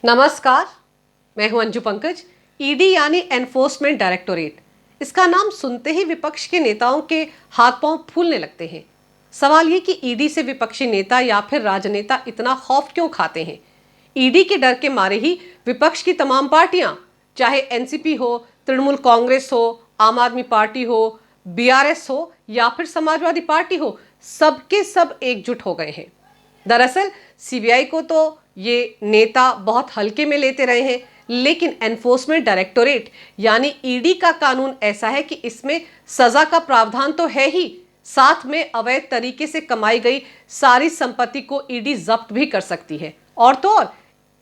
नमस्कार, मैं हूं अंजू पंकज। ईडी यानी एनफोर्समेंट डायरेक्टोरेट, इसका नाम सुनते ही विपक्ष के नेताओं के हाथ पांव फूलने लगते हैं। सवाल ये कि ईडी से विपक्षी नेता या फिर राजनेता इतना खौफ क्यों खाते हैं? ईडी के डर के मारे ही विपक्ष की तमाम पार्टियां, चाहे एनसीपी हो, तृणमूल कांग्रेस हो, आम आदमी पार्टी हो, बीआरएस हो या फिर समाजवादी पार्टी हो, सबके सब एकजुट हो गए हैं। दरअसल सीबीआई को तो ये नेता बहुत हल्के में लेते रहे हैं, लेकिन एनफोर्समेंट डायरेक्टोरेट यानी ईडी का कानून ऐसा है कि इसमें सजा का प्रावधान तो है ही, साथ में अवैध तरीके से कमाई गई सारी संपत्ति को ईडी जब्त भी कर सकती है। और तो और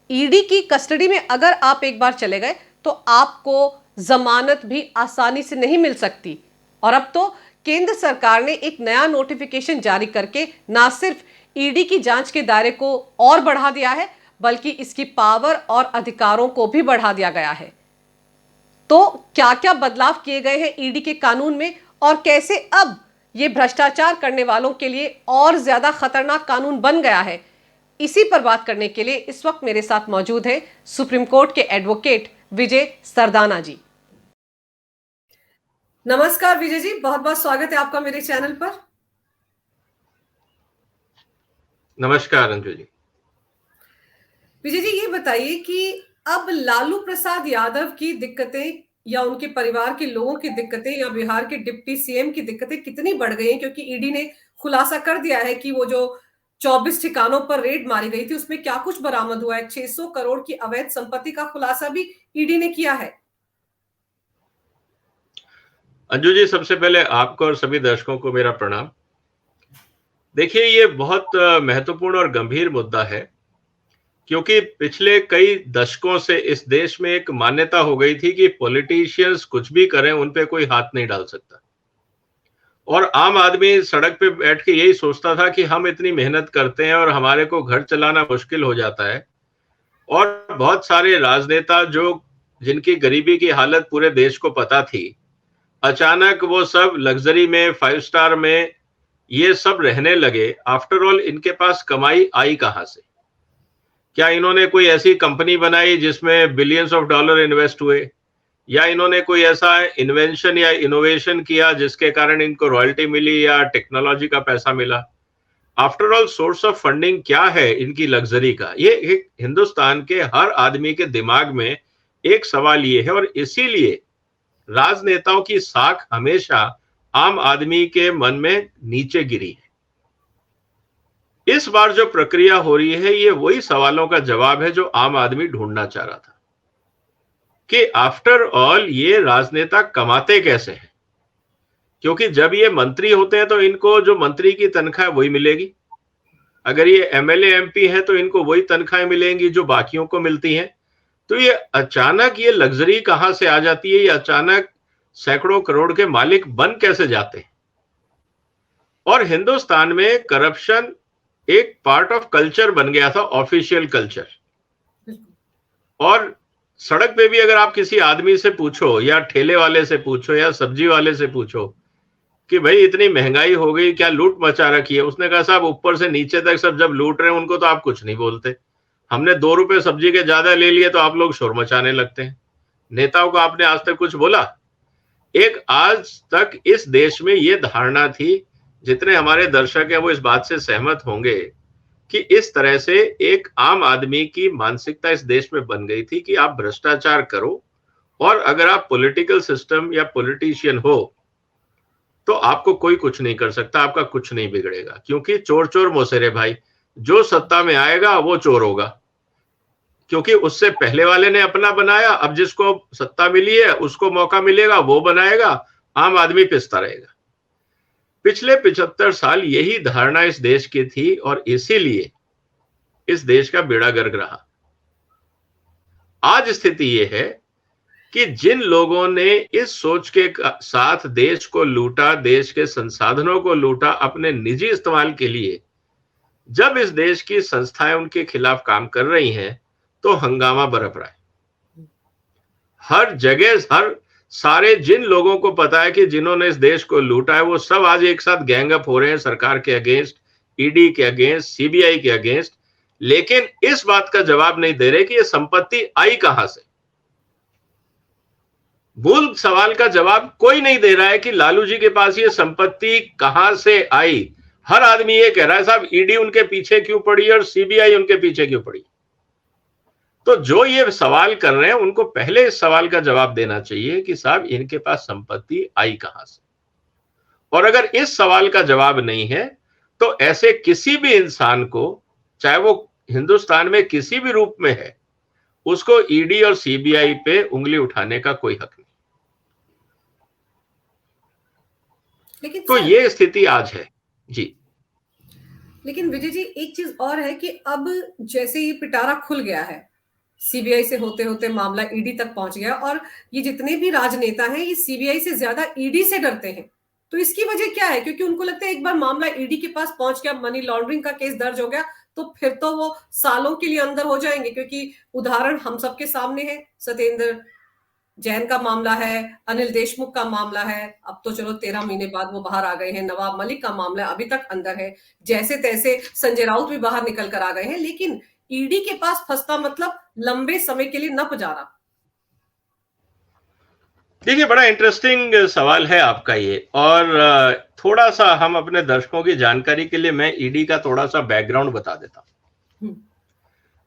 ईडी की कस्टडी में अगर आप एक बार चले गए तो आपको जमानत भी आसानी से नहीं मिल सकती। और अब तो केंद्र सरकार ने एक नया नोटिफिकेशन जारी करके ना सिर्फ ईडी की जांच के दायरे को और बढ़ा दिया है, बल्कि इसकी पावर और अधिकारों को भी बढ़ा दिया गया है। तो क्या क्या बदलाव किए गए हैं ईडी के कानून में और कैसे अब ये भ्रष्टाचार करने वालों के लिए और ज्यादा खतरनाक कानून बन गया है, इसी पर बात करने के लिए इस वक्त मेरे साथ मौजूद है सुप्रीम कोर्ट के एडवोकेट विजय सरदाना जी। नमस्कार विजय जी, बहुत बहुत स्वागत है आपका मेरे चैनल पर। नमस्कार अंजू जी। विजय जी, ये बताइए कि अब लालू प्रसाद यादव की दिक्कतें या उनके परिवार के लोगों की दिक्कतें या बिहार के डिप्टी सीएम की दिक्कतें कितनी बढ़ गई हैं, क्योंकि ईडी ने खुलासा कर दिया है कि वो जो 24 ठिकानों पर रेड मारी गई थी उसमें क्या कुछ बरामद हुआ है। 600 करोड़ की अवैध संपत्ति का खुलासा भी ईडी ने किया है। अंजू जी, सबसे पहले आपको और सभी दर्शकों को मेरा प्रणाम। देखिए, ये बहुत महत्वपूर्ण और गंभीर मुद्दा है, क्योंकि पिछले कई दशकों से इस देश में एक मान्यता हो गई थी कि पॉलिटिशियंस कुछ भी करें, उन पे कोई हाथ नहीं डाल सकता। और आम आदमी सड़क पे बैठ के यही सोचता था कि हम इतनी मेहनत करते हैं और हमारे को घर चलाना मुश्किल हो जाता है। और बहुत सारे राजनेता जिनकी गरीबी की हालत पूरे देश को पता थी, अचानक वो सब लग्जरी में, 5 स्टार में ये सब रहने लगे। आफ्टर ऑल इनके पास कमाई आई कहां से? क्या इन्होंने कोई ऐसी कंपनी बनाई जिसमें बिलियंस ऑफ डॉलर इन्वेस्ट हुए, या इन्होंने कोई ऐसा इन्वेंशन या इनोवेशन किया जिसके कारण इनको रॉयल्टी मिली या टेक्नोलॉजी का पैसा मिला? After all source of funding क्या है इनकी लग्जरी का? ये एक हिंदुस्तान के हर आदमी के दिमाग में एक सवाल ये है, और इसीलिए राजनेताओं की साख हमेशा आम आदमी के मन में नीचे गिरी है। इस बार जो प्रक्रिया हो रही है, ये वही सवालों का जवाब है जो आम आदमी ढूंढना चाह रहा था कि आफ्टर ऑल ये राजनेता कमाते कैसे हैं। क्योंकि जब ये मंत्री होते हैं तो इनको जो मंत्री की तनख्वाह वही मिलेगी, अगर ये एमएलए एमपी है तो इनको वही तनख्वाहें मिलेंगी जो बाकियों को मिलती हैं। तो ये अचानक ये लग्जरी कहां से आ जाती है? ये अचानक सैकड़ों करोड़ के मालिक बन कैसे जाते हैं? और हिंदुस्तान में करप्शन एक पार्ट ऑफ कल्चर बन गया था, ऑफिशियल कल्चर। और सड़क पे भी अगर आप किसी आदमी से पूछो, या ठेले वाले से पूछो, या सब्जी वाले से पूछो कि भाई इतनी महंगाई हो गई, क्या लूट मचा रखी है, उसने कहा साहब ऊपर से नीचे तक सब जब लूट रहे हैं उनको तो आप कुछ नहीं बोलते। हमने 2 रुपए सब्जी के ज्यादा ले लिए तो आप लोग शोर मचाने लगते हैं। नेताओं को आपने आज तक कुछ बोला? एक आज तक इस देश में ये धारणा थी, जितने हमारे दर्शक हैं वो इस बात से सहमत होंगे कि इस तरह से एक आम आदमी की मानसिकता इस देश में बन गई थी कि आप भ्रष्टाचार करो, और अगर आप पॉलिटिकल सिस्टम या पॉलिटिशियन हो तो आपको कोई कुछ नहीं कर सकता, आपका कुछ नहीं बिगड़ेगा। क्योंकि चोर चोर मोसेरे भाई, जो सत्ता में आएगा वो चोर होगा, क्योंकि उससे पहले वाले ने अपना बनाया, अब जिसको सत्ता मिली है उसको मौका मिलेगा, वो बनाएगा, आम आदमी पिसता रहेगा। पिछले 75 साल यही धारणा इस देश की थी, और इसीलिए इस देश का बेड़ा गर्क रहा। आज स्थिति यह है कि जिन लोगों ने इस सोच के साथ देश को लूटा, देश के संसाधनों को लूटा अपने निजी इस्तेमाल के लिए, जब इस देश की संस्थाएं उनके खिलाफ काम कर रही हैं तो हंगामा बरप रहा है। हर जगह हर सारे जिन लोगों को पता है कि जिन्होंने इस देश को लूटा है, वो सब आज एक साथ गैंग अप हो रहे हैं सरकार के अगेंस्ट, ईडी के अगेंस्ट, सीबीआई के अगेंस्ट। लेकिन इस बात का जवाब नहीं दे रहे कि ये संपत्ति आई कहां से। मूल सवाल का जवाब कोई नहीं दे रहा है कि लालू जी के पास ये संपत्ति कहां से आई। हर आदमी ये कह रहा है साहब ईडी उनके पीछे क्यों पड़ी और सीबीआई उनके पीछे क्यों पड़ी। तो जो ये सवाल कर रहे हैं उनको पहले इस सवाल का जवाब देना चाहिए कि साहब इनके पास संपत्ति आई कहां से। और अगर इस सवाल का जवाब नहीं है तो ऐसे किसी भी इंसान को, चाहे वो हिंदुस्तान में किसी भी रूप में है, उसको ईडी और सीबीआई पे उंगली उठाने का कोई हक नहीं। लेकिन तो ये स्थिति आज है जी। लेकिन विजय जी एक चीज और है कि अब जैसे ये पिटारा खुल गया है, सीबीआई से होते होते मामला ईडी तक पहुंच गया और ये जितने भी राजनेता हैं ये सीबीआई से ज्यादा ईडी से डरते हैं। तो इसकी वजह क्या है? क्योंकि उनको लगता है एक बार मामला ईडी के पास पहुंच गया, मनी लॉन्ड्रिंग का केस दर्ज हो गया, तो फिर तो वो सालों के लिए अंदर हो जाएंगे। क्योंकि उदाहरण हम सबके सामने है, सत्येंद्र जैन का मामला है, अनिल देशमुख का मामला है, अब तो चलो 13 महीने बाद वो बाहर आ गए हैं, नवाब मलिक का मामला अभी तक अंदर है, जैसे तैसे संजय राउत भी बाहर निकल कर आ गए हैं। लेकिन ईडी के पास फंसता मतलब लंबे समय के लिए न पुजारा। देखिए बड़ा इंटरेस्टिंग सवाल है आपका ये, और थोड़ा सा हम अपने दर्शकों की जानकारी के लिए मैं ईडी का थोड़ा सा बैकग्राउंड बता देता हूं।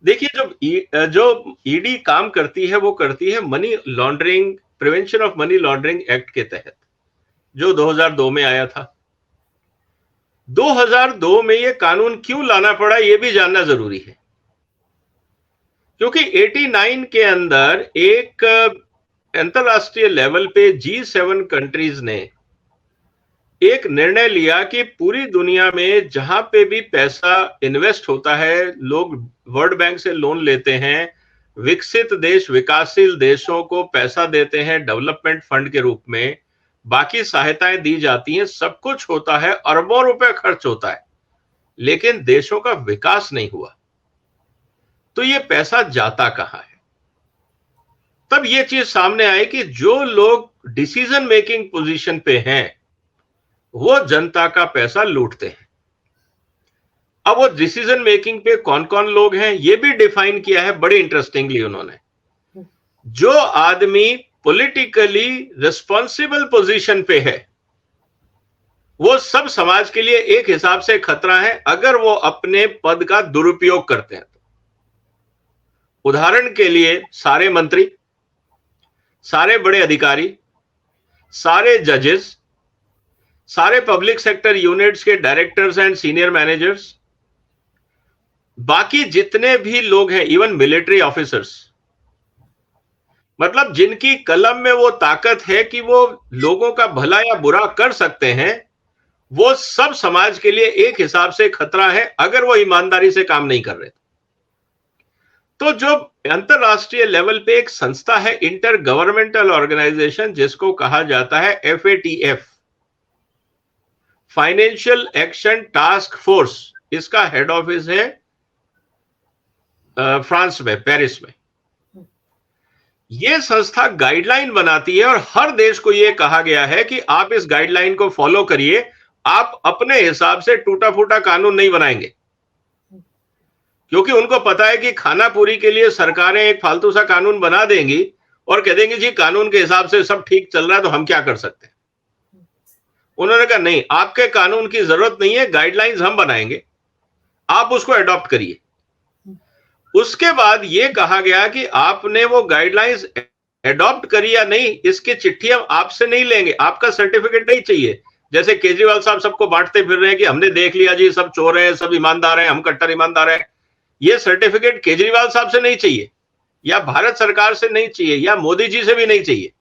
देखिए जो ईडी काम करती है वो करती है money laundering, prevention of money laundering act के तहत, जो 2002 में आया था। 2002 में ये कानून क्यों लाना पड़ा ये भी जानना जरूरी है, क्योंकि 89 के अंदर एक अंतरराष्ट्रीय लेवल पे G7 कंट्रीज ने एक निर्णय लिया कि पूरी दुनिया में जहां पे भी पैसा इन्वेस्ट होता है, लोग वर्ल्ड बैंक से लोन लेते हैं, विकसित देश विकासशील देशों को पैसा देते हैं डेवलपमेंट फंड के रूप में, बाकी सहायताएं दी जाती हैं, सब कुछ होता है, अरबों रुपए खर्च होता है, लेकिन देशों का विकास नहीं हुआ। तो ये पैसा जाता कहां है? तब ये चीज सामने आई कि जो लोग डिसीजन मेकिंग पोजीशन पे हैं वो जनता का पैसा लूटते हैं। अब वो डिसीजन मेकिंग पे कौन कौन लोग हैं ये भी डिफाइन किया है बड़ी इंटरेस्टिंगली उन्होंने। जो आदमी पॉलिटिकली रिस्पॉन्सिबल पोजीशन पे है वो सब समाज के लिए एक हिसाब से खतरा है अगर वो अपने पद का दुरुपयोग करते हैं तो। उदाहरण के लिए सारे मंत्री, सारे बड़े अधिकारी, सारे जजेस, सारे पब्लिक सेक्टर यूनिट्स के डायरेक्टर्स एंड सीनियर मैनेजर्स, बाकी जितने भी लोग हैं, इवन मिलिट्री ऑफिसर्स, मतलब जिनकी कलम में वो ताकत है कि वो लोगों का भला या बुरा कर सकते हैं, वो सब समाज के लिए एक हिसाब से खतरा है अगर वो ईमानदारी से काम नहीं कर रहे। तो जो अंतरराष्ट्रीय लेवल पे एक संस्था है, इंटर गवर्नमेंटल ऑर्गेनाइजेशन, जिसको कहा जाता है FATF, financial action task force, इसका हेड ऑफिस है फ्रांस में, पेरिस में। यह संस्था गाइडलाइन बनाती है और हर देश को यह कहा गया है कि आप इस गाइडलाइन को फॉलो करिए, आप अपने हिसाब से टूटा फूटा कानून नहीं बनाएंगे, क्योंकि उनको पता है कि खाना पूरी के लिए सरकारें एक फालतू सा कानून बना देंगी और कह देंगे जी कानून के हिसाब से सब ठीक चल रहा है तो हम क्या कर सकते हैं। उन्होंने कहा नहीं, आपके कानून की जरूरत नहीं है, गाइडलाइंस हम बनाएंगे, आप उसको अडॉप्ट करिए। उसके बाद यह कहा गया कि आपने वो गाइडलाइंस अडॉप्ट करी या नहीं, इसकी चिट्ठी हम आपसे नहीं लेंगे, आपका सर्टिफिकेट नहीं चाहिए। जैसे केजरीवाल साहब सबको बांटते फिर रहे हैं कि हमने देख लिया जी सब चोर हैं, सब ईमानदार हैं, हम कट्टर ईमानदार हैं। यह सर्टिफिकेट केजरीवाल साहब से नहीं चाहिए, या भारत सरकार से नहीं चाहिए, या मोदी जी से भी नहीं चाहिए।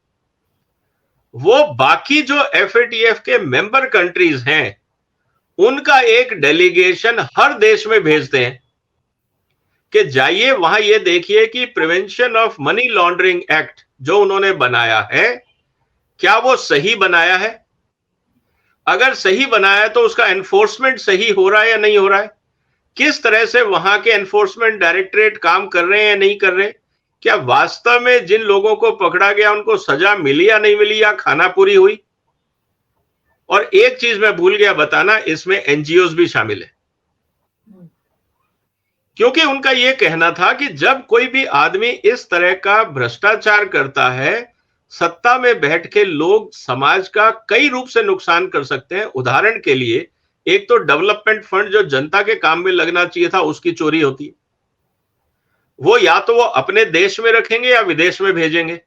वो बाकी जो FATF के मेंबर कंट्रीज हैं उनका एक डेलीगेशन हर देश में भेजते हैं कि जाइए वहां ये देखिए कि prevention of money laundering act जो उन्होंने बनाया है, क्या वो सही बनाया है? अगर सही बनाया है तो उसका एनफोर्समेंट सही हो रहा है या नहीं हो रहा है? किस तरह से वहां के एनफोर्समेंट डायरेक्टरेट काम कर रहे हैं या नहीं कर रहे? क्या वास्तव में जिन लोगों को पकड़ा गया उनको सजा मिली या नहीं मिली, या खाना पूरी हुई? और एक चीज मैं भूल गया बताना, इसमें NGOs भी शामिल है। क्योंकि उनका यह कहना था कि जब कोई भी आदमी इस तरह का भ्रष्टाचार करता है, सत्ता में बैठ के लोग समाज का कई रूप से नुकसान कर सकते हैं। उदाहरण के लिए, एक तो डेवलपमेंट फंड जो जनता के काम में लगना चाहिए था, उसकी चोरी होती है। वो या तो वो अपने देश में रखेंगे या विदेश में भेजेंगे।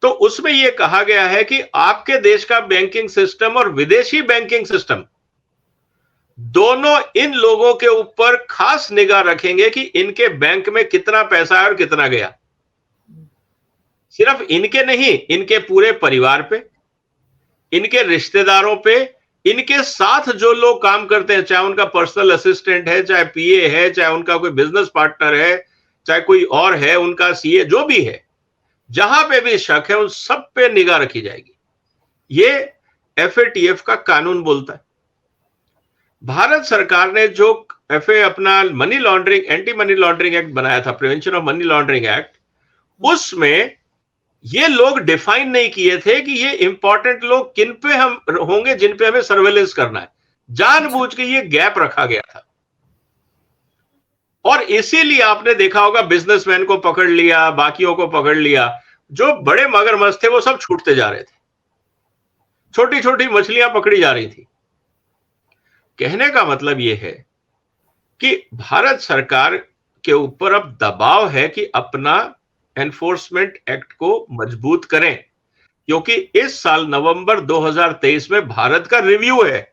तो उसमें यह कहा गया है कि आपके देश का बैंकिंग सिस्टम और विदेशी बैंकिंग सिस्टम दोनों इन लोगों के ऊपर खास निगाह रखेंगे कि इनके बैंक में कितना पैसा है और कितना गया। सिर्फ इनके नहीं, इनके पूरे परिवार पे, इनके रिश्तेदारों पे, इनके साथ जो लोग काम करते हैं, चाहे उनका पर्सनल असिस्टेंट है, चाहे पीए है, चाहे उनका कोई बिजनेस पार्टनर है, चाहे कोई और है, उनका सीए, जो भी है, जहां पे भी शक है उन सब पे निगाह रखी जाएगी। ये एफएटीएफ का कानून बोलता है। भारत सरकार ने जो अपना money laundering, anti money laundering act बनाया था, prevention of money laundering act, उसमें ये लोग डिफाइन नहीं किए थे कि ये इंपॉर्टेंट लोग किन पे हम होंगे, जिन पे हमें सर्वेलेंस करना है। जानबूझ के ये गैप रखा गया था और इसीलिए आपने देखा होगा बिजनेसमैन को पकड़ लिया, बाकियों को पकड़ लिया, जो बड़े मगरमच्छ थे वो सब छूटते जा रहे थे, छोटी छोटी मछलियां पकड़ी जा रही थी। कहने का मतलब यह है कि भारत सरकार के ऊपर अब दबाव है कि अपना एनफोर्समेंट एक्ट को मजबूत करें, क्योंकि इस साल नवंबर 2023 में भारत का रिव्यू है।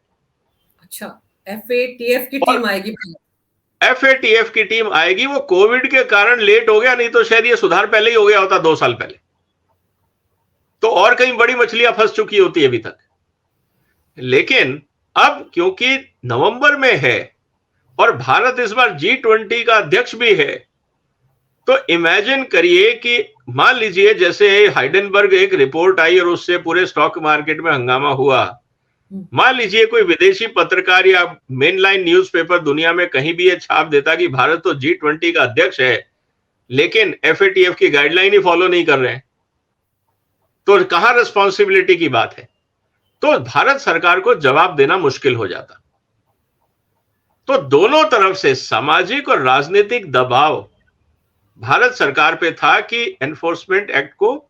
अच्छा, एफएटीएफ की टीम आएगी। एफएटीएफ की टीम आएगी। वो कोविड के कारण लेट हो गया, नहीं तो शायद ये सुधार पहले ही हो गया होता, 2 साल पहले तो और कहीं बड़ी मछलियां फंस चुकी होती है अभी तक। लेकिन अब क्योंकि नवंबर में है और भारत इस बार G20 का अध्यक्ष भी है, तो इमेजिन करिए कि मान लीजिए जैसे हाइडेनबर्ग एक रिपोर्ट आई और उससे पूरे स्टॉक मार्केट में हंगामा हुआ। मान लीजिए कोई विदेशी पत्रकार या मेनलाइन न्यूज़पेपर दुनिया में कहीं भी ये छाप देता कि भारत तो G20 का अध्यक्ष है, लेकिन एफएटीएफ की गाइडलाइन ही फॉलो नहीं कर रहे हैं, तो कहां रिस्पॉन्सिबिलिटी की बात है? तो भारत सरकार को जवाब देना मुश्किल हो जाता। तो दोनों तरफ से सामाजिक और राजनीतिक दबाव भारत सरकार पे था कि एनफोर्समेंट एक्ट को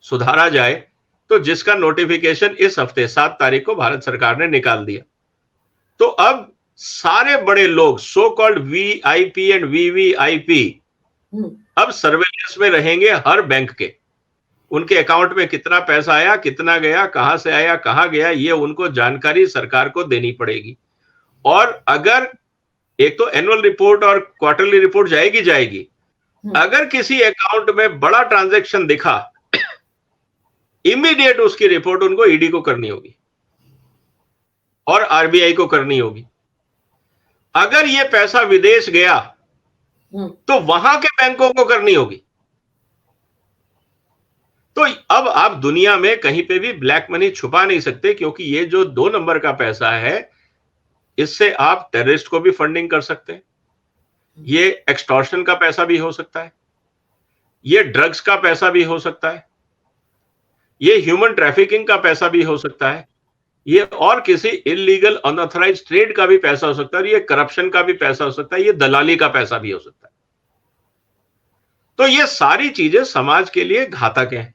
सुधारा जाए, तो जिसका नोटिफिकेशन इस हफ्ते 7 तारीख को भारत सरकार ने निकाल दिया। तो अब सारे बड़े लोग, so called VIP and VVIP, अब सर्वेलेंस में रहेंगे हर बैंक के। उनके अकाउंट में कितना पैसा आया, कितना गया, कहां से आया, कहां गया, ये उनको जानकारी सरकार को देनी पड़ेगी। और अगर एक तो एनुअल रिपोर्ट और क्वार्टरली रिपोर्ट जाएगी, अगर किसी अकाउंट में बड़ा ट्रांजैक्शन दिखा, इमीडिएट उसकी रिपोर्ट उनको ईडी को करनी होगी और आरबीआई को करनी होगी। अगर यह पैसा विदेश गया तो वहां के बैंकों को करनी होगी। तो अब आप दुनिया में कहीं पे भी ब्लैक मनी छुपा नहीं सकते, क्योंकि ये जो 2 नंबर का पैसा है, इससे आप टेररिस्ट को भी फंडिंग कर सकते हैं, ये एक्सटॉर्शन का पैसा भी हो सकता है, ये ड्रग्स का पैसा भी हो सकता है, ये ह्यूमन ट्रैफिकिंग का पैसा भी हो सकता है, ये और किसी इलीगल अनऑथराइज्ड ट्रेड का भी पैसा हो सकता है, ये करप्शन का भी पैसा हो सकता है, ये दलाली का पैसा भी हो सकता है। तो ये सारी चीजें समाज के लिए घातक हैं।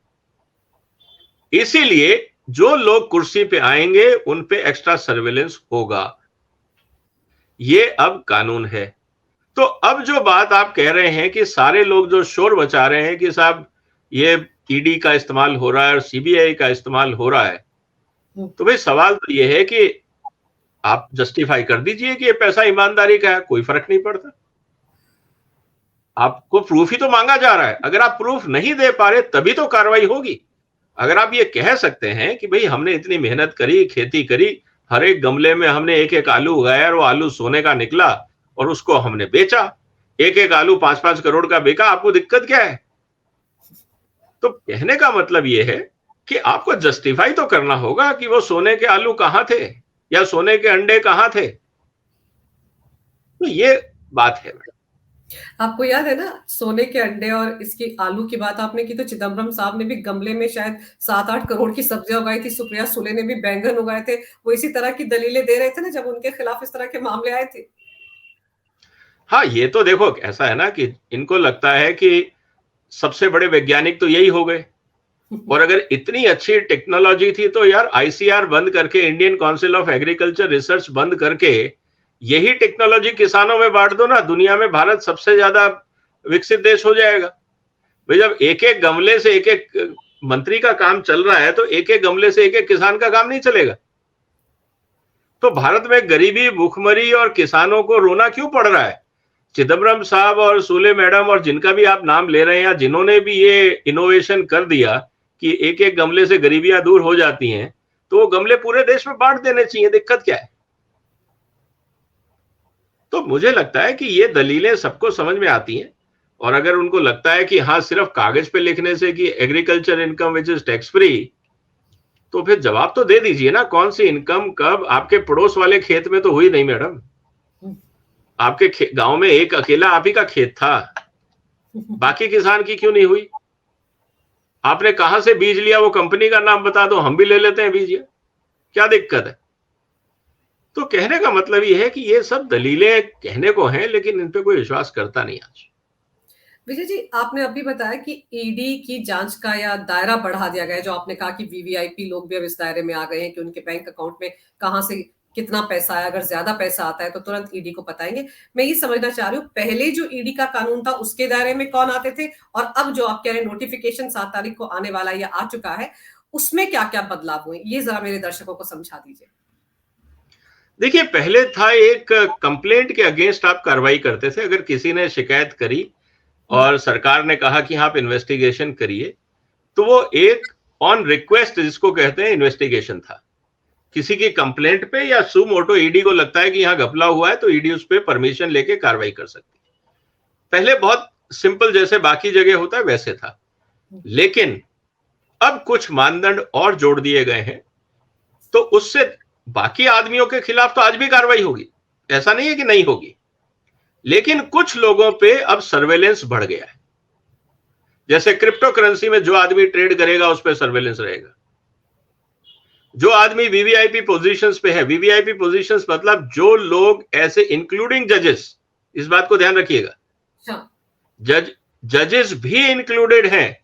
इसीलिए जो लोग कुर्सी पे आएंगे उन पे एक्स्ट्रा सर्वेलेंस होगा। ये अब कानून है। तो अब जो बात आप कह रहे हैं कि सारे लोग जो शोर मचा रहे हैं कि साहब ये ईडी का इस्तेमाल हो रहा है और सीबीआई का इस्तेमाल हो रहा है, तो भाई सवाल तो ये है कि आप जस्टिफाई कर दीजिए कि ये पैसा ईमानदारी का है, कोई फर्क नहीं पड़ता। आपको प्रूफ ही तो मांगा जा रहा है। अगर आप प्रूफ नहीं दे पा रहे तभी तो कार्रवाई होगी। अगर आप ये कह सकते हैं कि भाई हमने इतनी मेहनत करी, खेती करी, हर एक गमले में हमने एक एक आलू उगाया और वो आलू सोने का निकला और उसको हमने बेचा, एक एक आलू 5-5 करोड़ का बिका, आपको दिक्कत क्या है? तो कहने का मतलब ये है कि आपको जस्टिफाई तो करना होगा कि वो सोने के आलू कहां थे या सोने के अंडे कहां थे। तो ये बात है। आपको याद है ना, सोने के अंडे और इसकी आलू की बात आपने की, तो चिदम्बरम साहब ने भी गमले में शायद 7-8 करोड़ की सब्जियां उगाई थी, सुप्रिया सुले ने भी बैंगन उगाए थे। वो इसी तरह की दलीलें दे रहे थे ना जब उनके खिलाफ इस तरह के मामले आए थे। हाँ, ये तो देखो ऐसा है ना कि इनको लगता है कि सबसे बड़े वैज्ञानिक तो यही हो गए, और अगर इतनी अच्छी टेक्नोलॉजी थी तो यार आईसीआर बंद करके, Indian council of agriculture research बंद करके यही टेक्नोलॉजी किसानों में बांट दो ना, दुनिया में भारत सबसे ज्यादा विकसित देश हो जाएगा। भाई जब एक एक गमले से एक एक मंत्री का काम चल रहा है तो एक एक गमले से एक एक किसान का काम नहीं चलेगा। तो भारत में गरीबी, भूखमरी और किसानों को रोना क्यों पड़ रहा है? चिदम्बरम साहब और सूले मैडम और जिनका भी आप नाम ले रहे हैं, या जिन्होंने भी ये इनोवेशन कर दिया कि एक एक गमले से गरीबियां दूर हो जाती हैं, तो वो गमले पूरे देश में बांट देने चाहिए, दिक्कत क्या है? तो मुझे लगता है कि ये दलीलें सबको समझ में आती हैं, और अगर उनको लगता है कि हाँ सिर्फ कागज पे लिखने से कि agriculture income which is tax free, तो फिर जवाब तो दे दीजिए ना, कौन सी इनकम कब? आपके पड़ोस वाले खेत में तो हुई नहीं मैडम, आपके गांव में एक अकेला आप ही का खेत था, बाकी किसान की क्यों नहीं हुई? आपने कहां से बीज लिया, वो कंपनी का नाम बता दो, हम भी ले लेते हैं बीज, क्या दिक्कत है? तो कहने का मतलब ये है कि ये सब दलीलें कहने को हैं, लेकिन इन पे कोई विश्वास करता नहीं आज। विजय जी, आपने अभी बताया कि ईडी की जांच का या दायरा बढ़ा दिया गया है, जो आपने कहा कि वीवीआईपी लोग भी अब इस दायरे में आ गए हैं कि उनके बैंक अकाउंट में कहां से कितना पैसा आया, अगर ज्यादा पैसा आता है तो तुरंत ईडी को बताएंगे। मैं ये समझना चाह रही हूँ, पहले जो ईडी का कानून था उसके दायरे में कौन आते थे, और अब जो आप कह रहे हैं नोटिफिकेशन 7 तारीख को आने वाला या आ चुका है, उसमें क्या क्या बदलाव हुए, ये जरा मेरे दर्शकों को समझा दीजिए। देखिए, पहले था एक कंप्लेंट के अगेंस्ट आप कार्रवाई करते थे, अगर किसी ने शिकायत करी और सरकार ने कहा कि आप इन्वेस्टिगेशन करिए, तो वो एक ऑन रिक्वेस्ट जिसको कहते हैं इन्वेस्टिगेशन था। किसी की कंप्लेंट पे या सू मोटो ईडी को लगता है कि यहाँ घपला हुआ है तो ईडी उस पर परमिशन लेके कार्रवाई कर सकती है। पहले बहुत सिंपल, जैसे बाकी जगह होता है वैसे था, लेकिन अब कुछ मानदंड और जोड़ दिए गए हैं, तो उससे बाकी आदमियों के खिलाफ तो आज भी कार्रवाई होगी, ऐसा नहीं है कि नहीं होगी, लेकिन कुछ लोगों पे अब सर्वेलेंस बढ़ गया है। जैसे क्रिप्टो करेंसी में जो आदमी ट्रेड करेगा उस पर सर्वेलेंस रहेगा, जो आदमी वीवीआईपी पोजीशंस पे है, वीवीआईपी पोजीशंस मतलब जो लोग ऐसे, इंक्लूडिंग जजेस, इस बात को ध्यान रखिएगा, जजेस भी इंक्लूडेड हैं,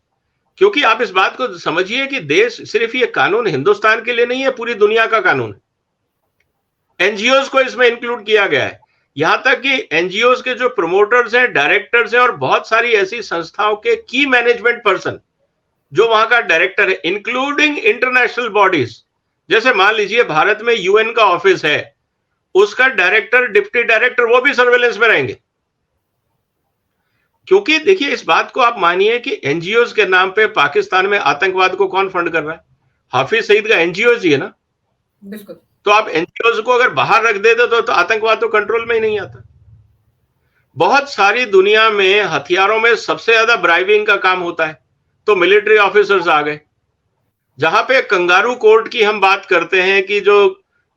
क्योंकि आप इस बात को समझिए कि देश, सिर्फ ये कानून हिंदुस्तान के लिए नहीं है, पूरी दुनिया का कानून है। एनजीओज को इसमें इंक्लूड किया गया है, यहां तक कि एनजीओज के जो प्रमोटर्स हैं, डायरेक्टर्स हैं, और बहुत सारी ऐसी संस्थाओं के की मैनेजमेंट पर्सन जो वहां का डायरेक्टर है, इंक्लूडिंग इंटरनेशनल बॉडीज, जैसे मान लीजिए भारत में यूएन का ऑफिस है, उसका डायरेक्टर, डिप्टी डायरेक्टर, वो भी सर्वेलेंस में रहेंगे। क्योंकि देखिए, इस बात को आप मानिए कि एनजीओज के नाम पे पाकिस्तान में आतंकवाद को कौन फंड कर रहा है? हाफिज सईद का एनजीओज ही है ना। बिल्कुल। तो आप एनजीओज को अगर बाहर रख देते तो आतंकवाद तो कंट्रोल में ही नहीं आता। बहुत सारी दुनिया में हथियारों में सबसे ज्यादा ब्राइबिंग का काम होता है, तो मिलिट्री ऑफिसर्स आ गए। जहां पे कंगारू कोर्ट की हम बात करते हैं कि जो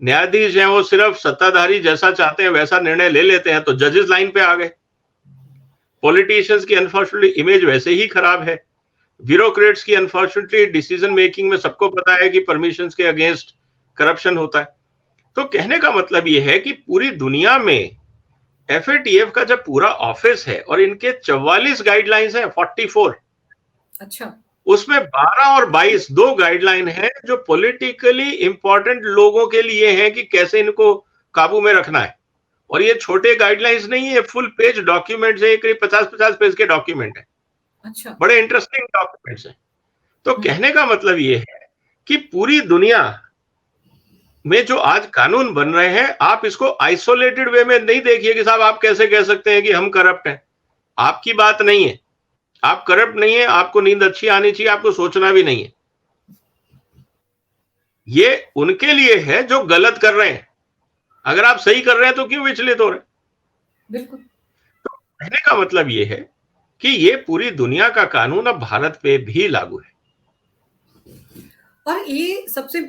न्यायाधीश हैं वो सिर्फ सत्ताधारी जैसा चाहते हैं वैसा निर्णय ले लेते हैं, तो जजेस लाइन पे आ गए। पॉलिटिशियंस की अनफॉर्चुनेटली इमेज वैसे ही खराब है, ब्यूरोक्रेट्स की अनफॉर्चुनेटली डिसीजन मेकिंग में सबको पता है कि परमिशंस के अगेंस्ट करप्शन होता है। तो कहने का मतलब ये है कि पूरी दुनिया में एफएटीएफ का जब पूरा ऑफिस है और इनके 44 गाइडलाइंस हैं, 44, अच्छा, उसमें 12 और 22 दो गाइडलाइन है जो पॉलिटिकली इंपॉर्टेंट लोगों के लिए हैं कि कैसे इनको काबू में रखना है। और ये छोटे गाइडलाइंस नहीं है, फुल पेज डॉक्यूमेंट्स है, करीब 50-50 पेज के डॉक्यूमेंट है। अच्छा, बड़े इंटरेस्टिंग डॉक्यूमेंट्स हैं। तो कहने का मतलब ये है कि पूरी दुनिया में जो आज कानून बन रहे हैं, आप इसको आइसोलेटेड वे में नहीं देखिए कि साहब आप कैसे कह सकते हैं कि हम करप्ट हैं। आपकी बात नहीं है, आप करप्ट नहीं है, आपको नींद अच्छी आनी चाहिए, आपको सोचना भी नहीं है। ये उनके लिए है जो गलत कर रहे हैं, अगर आप सही कर रहे हैं तो क्यों विचलित हो रहे हैं? बिल्कुल। तो कहने का मतलब ये है कि ये पूरी दुनिया का कानून अब भारत पे भी लागू है। और ये सबसे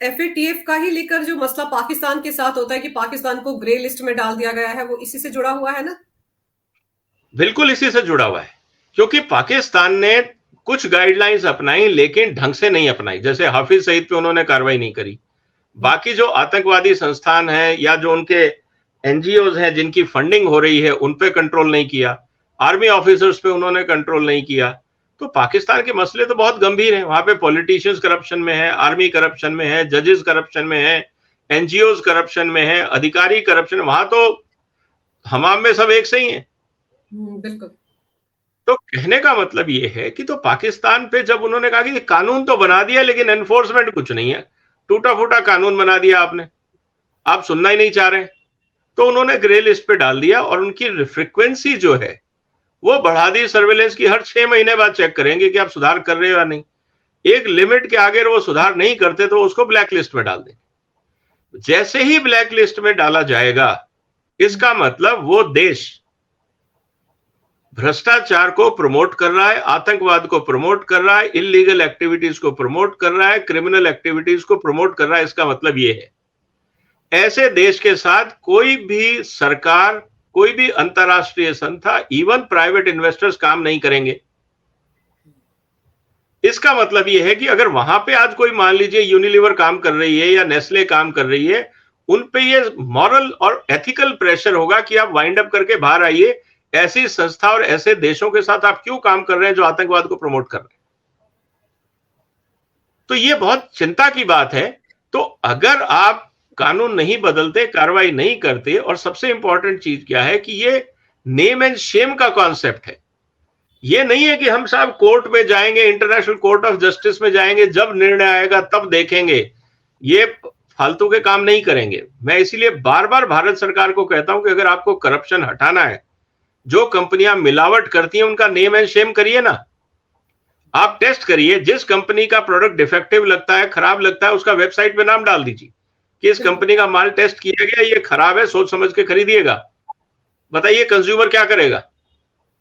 एफएटीएफ का ही लेकर जो मसला पाकिस्तान के साथ होता है कि पाकिस्तान को ग्रे लिस्ट में डाल दिया गया है, वो इसी से जुड़ा हुआ है ना? बिल्कुल इसी से जुड़ा हुआ है, क्योंकि पाकिस्तान ने कुछ गाइडलाइंस अपनाई लेकिन ढंग से नहीं अपनाई। जैसे हाफिज सईद पे उन्होंने कार्रवाई नहीं करी, बाकी जो आतंकवादी संस्थान है या जो उनके एनजीओज हैं जिनकी फंडिंग हो रही है उन पे कंट्रोल नहीं किया, आर्मी ऑफिसर्स पे उन्होंने कंट्रोल नहीं किया। तो पाकिस्तान के मसले तो बहुत गंभीर हैं। वहां पे पॉलिटिशियंस करप्शन में है, आर्मी करप्शन में है, जजेस करप्शन में है, एनजीओज करप्शन में है, अधिकारी करप्शन। वहां तो हमाम में सब एक से ही है। बिल्कुल। तो कहने का मतलब ये है कि तो पाकिस्तान पे जब उन्होंने कहा कि कानून तो बना दिया लेकिन एनफोर्समेंट कुछ नहीं है, टूटा फूटा कानून बना दिया आपने, आप सुनना ही नहीं चाह रहे, तो उन्होंने ग्रे लिस्ट पे डाल दिया और उनकी फ्रीक्वेंसी जो है वो बढ़ा दी। सर्वेलेंस की हर 6 महीने बाद चेक करेंगे कि आप सुधार कर रहे हो या नहीं। एक लिमिट के आगे वो सुधार नहीं करते तो उसको ब्लैक लिस्ट में डाल देंगे। जैसे ही ब्लैक लिस्ट में डाला जाएगा, इसका मतलब वो देश भ्रष्टाचार को प्रमोट कर रहा है, आतंकवाद को प्रमोट कर रहा है, इलीगल एक्टिविटीज को प्रमोट कर रहा है, क्रिमिनल एक्टिविटीज को प्रमोट कर रहा है। इसका मतलब ये है ऐसे देश के साथ कोई भी सरकार, कोई भी अंतरराष्ट्रीय संस्था, इवन प्राइवेट इन्वेस्टर्स काम नहीं करेंगे। इसका मतलब यह है कि अगर वहां पे आज कोई मान लीजिए यूनिलीवर काम कर रही है या नेस्ले काम कर रही है, उन पे ये मॉरल और एथिकल प्रेशर होगा कि आप वाइंड अप करके बाहर आइए। ऐसी संस्था और ऐसे देशों के साथ आप क्यों काम कर रहे हैं जो आतंकवाद को प्रमोट कर रहे हैं? तो ये बहुत चिंता की बात है। तो अगर आप कानून नहीं बदलते, कार्रवाई नहीं करते, और सबसे इंपॉर्टेंट चीज क्या है कि ये नेम एंड शेम का कॉन्सेप्ट है। ये नहीं है कि हम साहब कोर्ट में जाएंगे, इंटरनेशनल कोर्ट ऑफ जस्टिस में जाएंगे, जब निर्णय आएगा तब देखेंगे। ये फालतू के काम नहीं करेंगे। मैं इसीलिए बार बार भारत सरकार को कहता हूं कि अगर आपको करप्शन हटाना है, जो कंपनियां मिलावट करती हैं उनका नेम एंड शेम करिए ना। आप टेस्ट करिए, जिस कंपनी का प्रोडक्ट डिफेक्टिव लगता है, खराब लगता है, उसका वेबसाइट पे नाम डाल दीजिए कि इस कंपनी का माल टेस्ट किया गया, ये खराब है, सोच समझ के खरीदिएगा। बताइए कंज्यूमर क्या करेगा?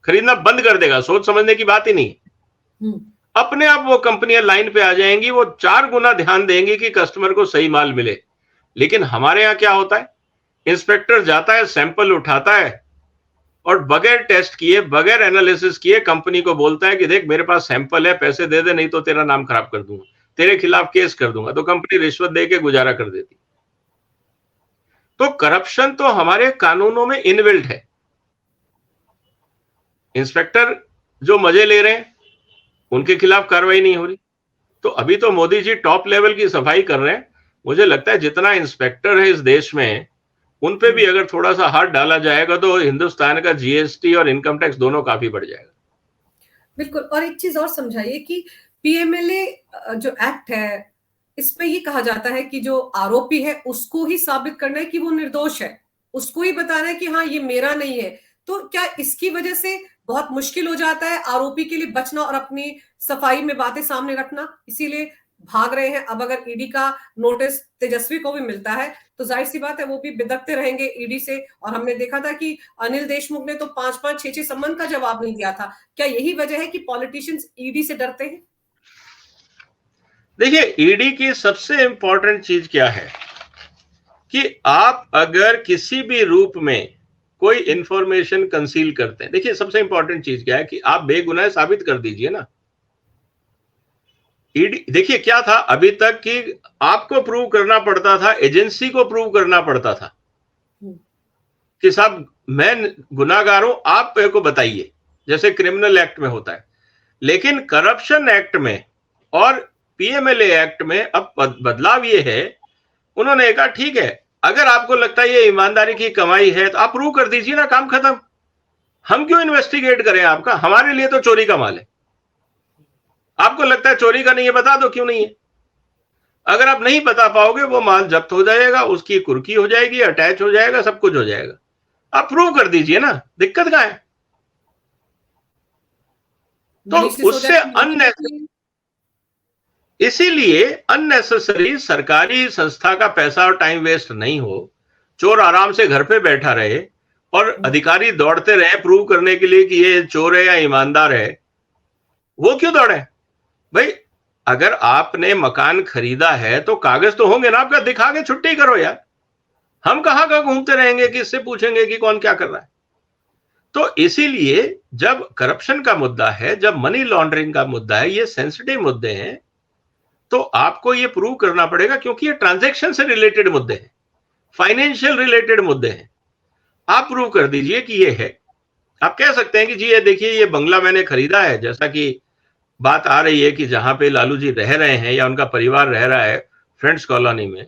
खरीदना बंद कर देगा। सोच समझने की बात ही नहीं। अपने आप वो कंपनियां लाइन पे आ जाएंगी, वो 4 गुना ध्यान देंगी कि कस्टमर को सही माल मिले। लेकिन हमारे यहाँ क्या होता है, इंस्पेक्टर जाता है, सैंपल उठाता है और बगैर टेस्ट किए, बगैर एनालिसिस किए कंपनी को बोलता है कि देख मेरे पास सैंपल है, पैसे दे दे, नहीं तो तेरा नाम खराब कर दूंगा, तेरे खिलाफ केस कर दूंगा। तो कंपनी रिश्वत दे के गुजारा कर देती। तो करप्शन तो हमारे कानूनों में इनबिल्ट है। इंस्पेक्टर जो मजे ले रहे हैं उनके खिलाफ कार्रवाई नहीं हो रही। तो अभी तो मोदी जी टॉप लेवल की सफाई कर रहे हैं। मुझे लगता है जितना इंस्पेक्टर है इस देश में, उन पे भी अगर थोड़ा सा हाथ डाला जाएगा तो हिंदुस्तान का जीएसटी और इनकम टैक्स दोनों काफी बढ़ जाएगा। बिल्कुल। और एक चीज और समझाइए कि पीएमएलए जो एक्ट है, इसमें ये कहा जाता है कि जो आरोपी है उसको ही साबित करना है कि वो निर्दोष है, उसको ही बताना है कि हाँ ये मेरा नहीं है। तो क्या इसकी वजह से बहुत मुश्किल हो जाता है आरोपी के लिए बचना और अपनी सफाई में बातें सामने रखना, इसीलिए भाग रहे हैं? अब अगर ईडी का नोटिस तेजस्वी को भी मिलता है तो जाहिर सी बात है वो भी बिदकते रहेंगे ईडी से। और हमने देखा था कि अनिल देशमुख ने तो 5-5, 6-6 सम्मन का जवाब नहीं दिया था। क्या यही वजह है कि पॉलिटिशियंस ईडी से डरते हैं? देखिए, ईडी की सबसे इंपॉर्टेंट चीज क्या है कि आप अगर किसी भी रूप में कोई इंफॉर्मेशन कंसील करते हैं, देखिए सबसे इंपॉर्टेंट चीज क्या है कि आप बेगुनाह साबित कर दीजिए ना। ईडी देखिए क्या था अभी तक कि आपको प्रूव करना पड़ता था, एजेंसी को प्रूव करना पड़ता था कि साहब मैं गुनाहगार हूं, आप मेरे को बताइए, जैसे क्रिमिनल एक्ट में होता है। लेकिन करप्शन एक्ट में और पीएमएलए एक्ट में अब बदलाव ये है, उन्होंने कहा ठीक है, अगर आपको लगता है ये ईमानदारी की कमाई है तो आप प्रूव कर दीजिए ना, काम खत्म। हम क्यों इन्वेस्टिगेट करें आपका? हमारे लिए तो चोरी का माल है। आपको लगता है चोरी का नहीं है, बता दो क्यों नहीं है। अगर आप नहीं बता पाओगे वो माल जब्त हो जाएगा, उसकी कुर्की हो जाएगी, अटैच हो जाएगा, सब कुछ हो जाएगा। आप प्रूव कर दीजिए ना, दिक्कत कहां है? तो उससे इसीलिए अननेसेसरी सरकारी संस्था का पैसा और टाइम वेस्ट नहीं हो, चोर आराम से घर पे बैठा रहे और अधिकारी दौड़ते रहे प्रूव करने के लिए कि ये चोर है या ईमानदार है। वो क्यों दौड़े भाई? अगर आपने मकान खरीदा है तो कागज तो होंगे ना आपका, दिखा के छुट्टी करो यार। हम कहां कहां घूमते रहेंगे, किससे पूछेंगे कि कौन क्या कर रहा है? तो इसीलिए जब करप्शन का मुद्दा है, जब मनी लॉन्ड्रिंग का मुद्दा है, ये सेंसिटिव मुद्दे हैं, तो आपको ये प्रूव करना पड़ेगा, क्योंकि ये ट्रांजैक्शन से रिलेटेड मुद्दे हैं, फाइनेंशियल रिलेटेड मुद्दे हैं। आप प्रूव कर दीजिए कि ये है। आप कह सकते हैं कि जी ये देखिए ये बंगला मैंने खरीदा है, जैसा कि बात आ रही है कि जहां पे लालू जी रह रहे हैं या उनका परिवार रह रहा है फ्रेंड्स कॉलोनी में,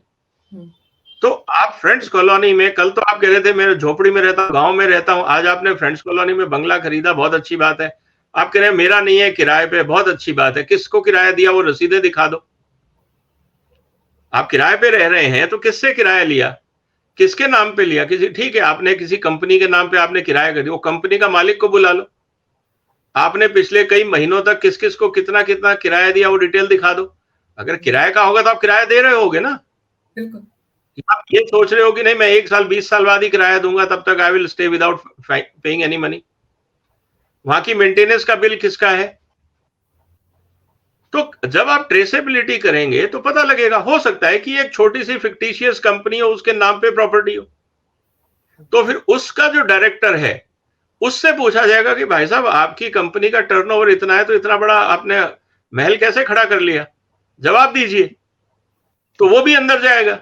तो आप फ्रेंड्स कॉलोनी में, कल तो आप कह रहे थे मैं झोपड़ी में रहता हूँ, गांव में रहता हूं, आज आपने फ्रेंड्स कॉलोनी में बंगला खरीदा, बहुत अच्छी बात है। आप कह रहे हैं मेरा नहीं है, किराए पे, बहुत अच्छी बात है। किसको किराया दिया वो रसीदें दिखा दो। आप किराए पे रह रहे हैं तो किससे किराया लिया, किसके नाम पे लिया? किसी, ठीक है आपने किसी कंपनी के नाम पे आपने किराया कर दिया, वो कंपनी का मालिक को बुला लो। आपने पिछले कई महीनों तक किस किस को कितना कितना किराया दिया वो डिटेल दिखा दो। अगर किराए का होगा तो आप किराया दे रहे होगे ना। बिल्कुल। आप ये सोच रहे हो कि नहीं मैं 1 साल 20 साल बाद ही किराया दूंगा, तब तक I will stay without paying any money. वहां की मेंटेनेंस का बिल किसका है? तो जब आप ट्रेसेबिलिटी करेंगे तो पता लगेगा। हो सकता है कि एक छोटी सी फिक्टिशियस कंपनी हो, उसके नाम पे प्रॉपर्टी हो, तो फिर उसका जो डायरेक्टर है उससे पूछा जाएगा कि भाई साहब आपकी कंपनी का टर्नओवर इतना है तो इतना बड़ा आपने महल कैसे खड़ा कर लिया, जवाब दीजिए। तो वो भी अंदर जाएगा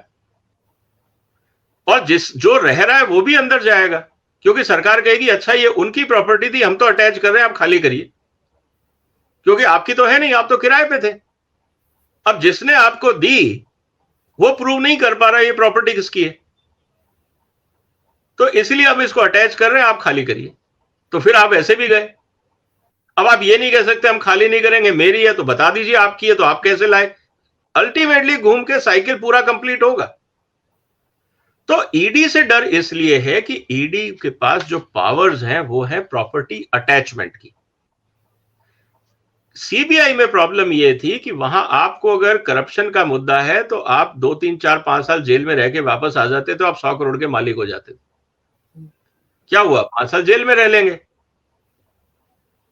और जिस जो रह रहा है वो भी अंदर जाएगा, क्योंकि सरकार कहेगी अच्छा ये उनकी प्रॉपर्टी थी, हम तो अटैच कर रहे हैं, आप खाली करिए, क्योंकि आपकी तो है नहीं, आप तो किराए पे थे। अब जिसने आपको दी वो प्रूव नहीं कर पा रहा ये प्रॉपर्टी किसकी है, तो इसलिए हम इसको अटैच कर रहे हैं, आप खाली करिए। तो फिर आप ऐसे भी गए। अब आप ये नहीं कह सकते हम खाली नहीं करेंगे, मेरी है तो बता दीजिए आपकी है तो आप कैसे लाए। अल्टीमेटली घूम के साइकिल पूरा कंप्लीट होगा। तो ईडी से डर इसलिए है कि ईडी के पास जो पावर्स हैं वो है प्रॉपर्टी अटैचमेंट की। सीबीआई में प्रॉब्लम ये थी कि वहां आपको अगर करप्शन का मुद्दा है तो आप 2 3 4 5 साल जेल में रह के वापस आ जाते तो आप 100 करोड़ के मालिक हो जाते। क्या हुआ, 5 साल जेल में रह लेंगे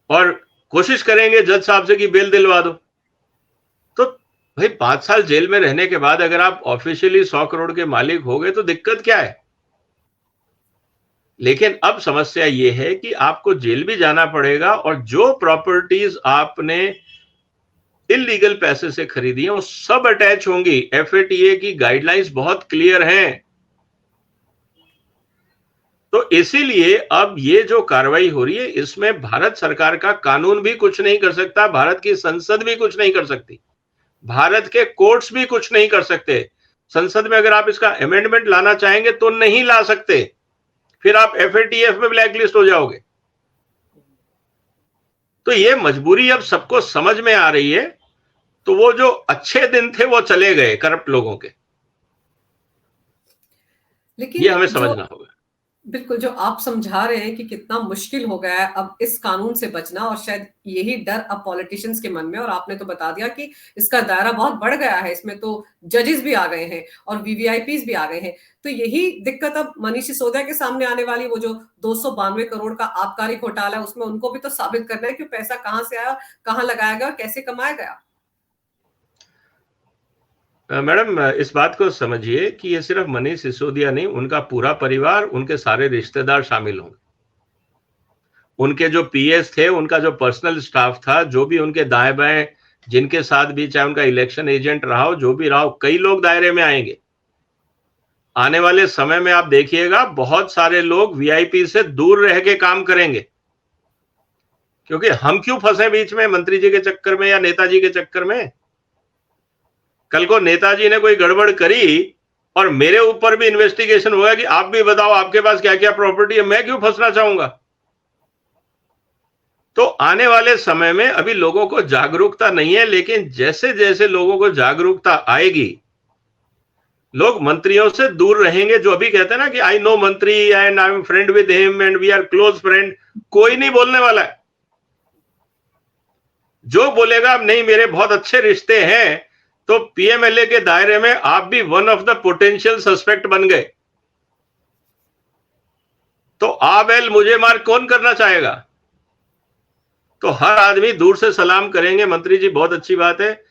और कोशिश करेंगे जज साहब से कि बेल दिलवा दो। तो भाई 5 साल जेल में रहने के बाद अगर आप ऑफिशियली 100 करोड़ के मालिक हो गए तो दिक्कत क्या है? लेकिन अब समस्या यह है कि आपको जेल भी जाना पड़ेगा और जो प्रॉपर्टीज आपने इलीगल पैसे से खरीदी है वो सब अटैच होंगी। एफएटीए की गाइडलाइंस बहुत क्लियर हैं। तो इसीलिए अब ये जो कार्रवाई हो रही है इसमें भारत सरकार का कानून भी कुछ नहीं कर सकता, भारत की संसद भी कुछ नहीं कर सकती, भारत के कोर्ट्स भी कुछ नहीं कर सकते। संसद में अगर आप इसका अमेंडमेंट लाना चाहेंगे तो नहीं ला सकते, फिर आप एफएटीएफ में ब्लैकलिस्ट हो जाओगे। तो ये मजबूरी अब सबको समझ में आ रही है। तो वो जो अच्छे दिन थे वो चले गए करप्ट लोगों के, लेकिन ये हमें जो समझना होगा। बिल्कुल जो आप समझा रहे हैं कि कितना मुश्किल हो गया है अब इस कानून से बचना, और शायद यही डर अब पॉलिटिशियंस के मन में, और आपने तो बता दिया कि इसका दायरा बहुत बढ़ गया है, इसमें तो जजेस भी आ गए हैं और वीवीआईपीज भी आ गए हैं। तो यही दिक्कत अब मनीष सिसोदिया के सामने आने वाली, वो जो 292 करोड़ का आबकारी घोटाला है उसमें उनको भी तो साबित करना है कि पैसा कहां से आया, कहां लगाया गया और कैसे कमाया गया। मैडम इस बात को समझिए कि ये सिर्फ मनीष सिसोदिया नहीं, उनका पूरा परिवार, उनके सारे रिश्तेदार शामिल होंगे। उनके जो पीएस थे, उनका जो पर्सनल स्टाफ था, जो भी उनके दाएं बाएं जिनके साथ भी, चाहे उनका इलेक्शन एजेंट रहा हो, जो भी रहा हो, कई लोग दायरे में आएंगे। आने वाले समय में आप देखिएगा बहुत सारे लोग वीआईपी से दूर रह के काम करेंगे, क्योंकि हम क्यों फंसे बीच में मंत्री जी के चक्कर में या नेताजी के चक्कर में। कल को नेताजी ने कोई गड़बड़ करी और मेरे ऊपर भी इन्वेस्टिगेशन होगा कि आप भी बताओ आपके पास क्या क्या प्रॉपर्टी है, मैं क्यों फंसना चाहूंगा। तो आने वाले समय में अभी लोगों को जागरूकता नहीं है, लेकिन जैसे जैसे लोगों को जागरूकता आएगी लोग मंत्रियों से दूर रहेंगे। जो अभी कहते हैं ना कि I know mantri and I am friend with him and we are close friend, कोई नहीं बोलने वाला है। जो बोलेगा नहीं मेरे बहुत अच्छे रिश्ते हैं, तो पीएमएलए के दायरे में आप भी one of the potential suspect बन गए। तो आप एल मुझे मार कौन करना चाहेगा। तो हर आदमी दूर से सलाम करेंगे। मंत्री जी बहुत अच्छी बात है,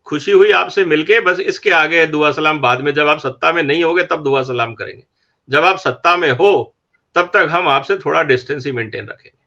खुशी हुई आपसे मिलके, बस इसके आगे दुआ सलाम बाद में, जब आप सत्ता में नहीं होगे तब दुआ सलाम करेंगे। जब आप सत्ता में हो तब तक हम आपसे थोड़ा डिस्टेंस ही मेंटेन रखेंगे।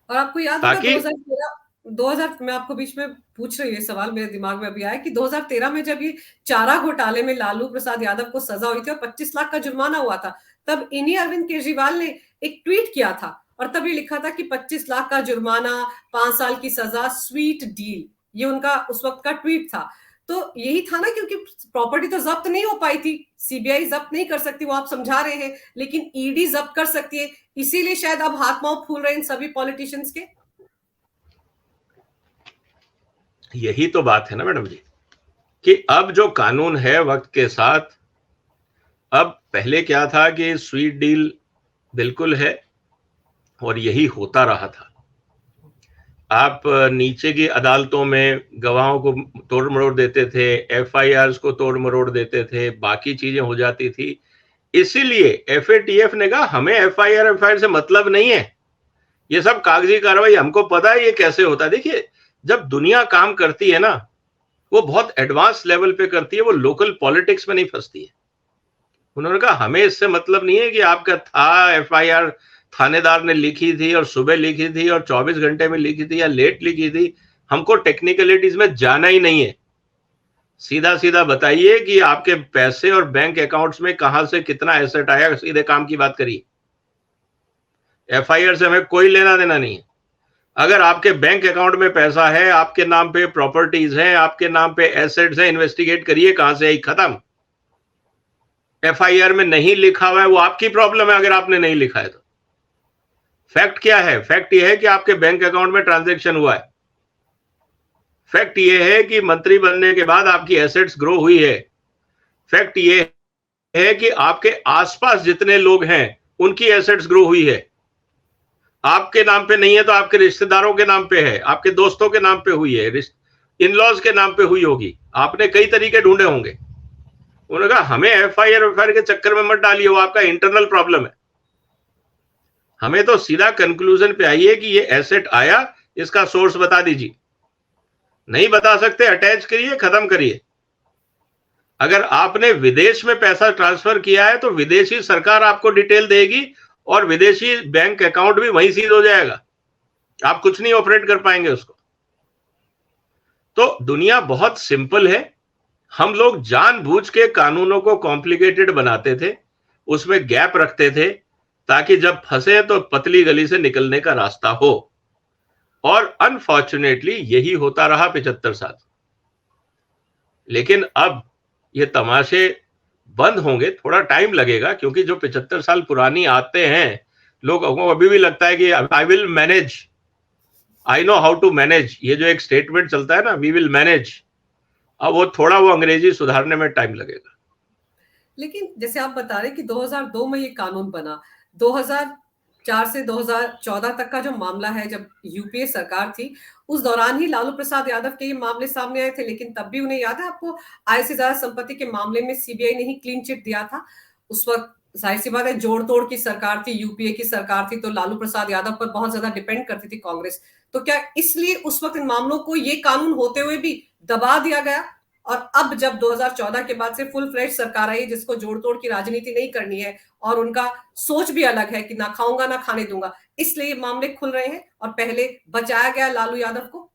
और आपको याद होगा ताकि 2000 मैं आपको बीच में पूछ रही हूँ, सवाल मेरे दिमाग में अभी आया कि 2013 में जब ये चारा घोटाले में लालू प्रसाद यादव को सजा हुई थी और 25 लाख का जुर्माना हुआ था, तब इन्हीं अरविंद केजरीवाल ने एक ट्वीट किया था और तब ये लिखा था कि 25 लाख का जुर्माना, 5 साल की सजा, स्वीट डील। ये उनका उस वक्त का ट्वीट था। तो यही था ना, क्योंकि प्रॉपर्टी तो जब्त नहीं हो पाई थी, सीबीआई जब्त नहीं कर सकती, वो आप समझा रहे हैं, लेकिन ईडी जब्त कर सकती है। इसीलिए शायद अब हाथ पांव फूल रहे हैं इन सभी पॉलिटिशियंस के। यही तो बात है ना मैडम जी, कि अब जो कानून है वक्त के साथ, अब पहले क्या था कि स्वीट डील बिल्कुल है और यही होता रहा था। आप नीचे की अदालतों में गवाहों को तोड़ मरोड़ देते थे, एफआईआर को तोड़ मरोड़ देते थे, बाकी चीजें हो जाती थी। इसीलिए एफएटीएफ ने कहा हमें एफआईआर से मतलब नहीं है, ये सब कागजी कार्रवाई हमको पता है ये कैसे होता है। देखिए, जब दुनिया काम करती है ना, वो बहुत एडवांस लेवल पे करती है, वो लोकल पॉलिटिक्स में नहीं फंसती है। उन्होंने कहा हमें इससे मतलब नहीं है कि आपका था एफआईआर थानेदार ने लिखी थी और सुबह लिखी थी और 24 घंटे में लिखी थी या लेट लिखी थी, हमको टेक्निकलिटीज में जाना ही नहीं है। सीधा सीधा बताइए कि आपके पैसे और बैंक अकाउंट्स में कहां से कितना एसेट आया, सीधे काम की बात करिए। एफआईआर से हमें कोई लेना देना नहीं है। अगर आपके बैंक अकाउंट में पैसा है, आपके नाम पे प्रॉपर्टीज हैं, आपके नाम पे एसेट्स हैं, इन्वेस्टिगेट करिए कहां से आई, खत्म। एफआईआर में नहीं लिखा हुआ है वो आपकी प्रॉब्लम है, अगर आपने नहीं लिखा है तो। फैक्ट क्या है? फैक्ट ये है कि आपके बैंक अकाउंट में ट्रांजैक्शन हुआ है। फैक्ट ये है कि मंत्री बनने के बाद आपकी एसेट्स ग्रो हुई है। फैक्ट ये है कि आपके आसपास जितने लोग हैं उनकी एसेट्स ग्रो हुई है। आपके नाम पे नहीं है तो आपके रिश्तेदारों के नाम पे है, आपके दोस्तों के नाम पे हुई है, इन-लॉज के नाम पे हुई होगी। आपने कई तरीके ढूंढे होंगे। उन्होंने कहा हमें एफआईआर के चक्कर में मत डालिए, वो आपका इंटरनल प्रॉब्लम है। हमें तो सीधा कंक्लूजन पे आइए कि ये एसेट आया, इसका सोर्स बता दीजिए। नहीं बता सकते, अटैच करिए, खत्म करिए। अगर आपने विदेश में पैसा ट्रांसफर किया है तो विदेशी सरकार आपको डिटेल देगी और विदेशी बैंक अकाउंट भी वहीं सीज हो जाएगा, आप कुछ नहीं ऑपरेट कर पाएंगे उसको। तो दुनिया बहुत सिंपल है। हम लोग जानबूझ के कानूनों को कॉम्प्लिकेटेड बनाते थे, उसमें गैप रखते थे ताकि जब फंसे तो पतली गली से निकलने का रास्ता हो। और अनफॉर्चुनेटली यही होता रहा 75 साल। लेकिन अब ये तमाशे बंद होंगे, थोड़ा टाइम लगेगा, क्योंकि जो 75 साल पुरानी आते हैं, लोगों को अभी भी लगता है कि I will manage, I know how to manage. ये जो एक स्टेटमेंट चलता है ना, वी विल मैनेज, अब वो थोड़ा वो अंग्रेजी सुधारने में टाइम लगेगा। लेकिन जैसे आप बता रहे कि 2002 में ये कानून बना, 2004 से 2014 तक का जो मामला है, जब यूपीए सरकार थी, उस दौरान ही लालू प्रसाद यादव के ये मामले सामने आए थे। लेकिन तब भी उन्हें याद है आपको, आय से ज्यादा संपत्ति के मामले में सीबीआई ने ही क्लीन चिट दिया था। उस वक्त जाहिर सी बात है, जोड़ तोड़ की सरकार थी, यूपीए की सरकार थी, तो लालू प्रसाद यादव पर बहुत ज्यादा डिपेंड करती थी कांग्रेस। तो क्या इसलिए उस वक्त इन मामलों को ये कानून होते हुए भी दबा दिया गया? और अब जब 2014 के बाद से फुल फ्लेज सरकार आई, जिसको जोड़ तोड़ की राजनीति नहीं करनी है और उनका सोच भी अलग है कि ना खाऊंगा ना खाने दूंगा, इसलिए मामले खुल रहे हैं और पहले बचाया गया लालू यादव को।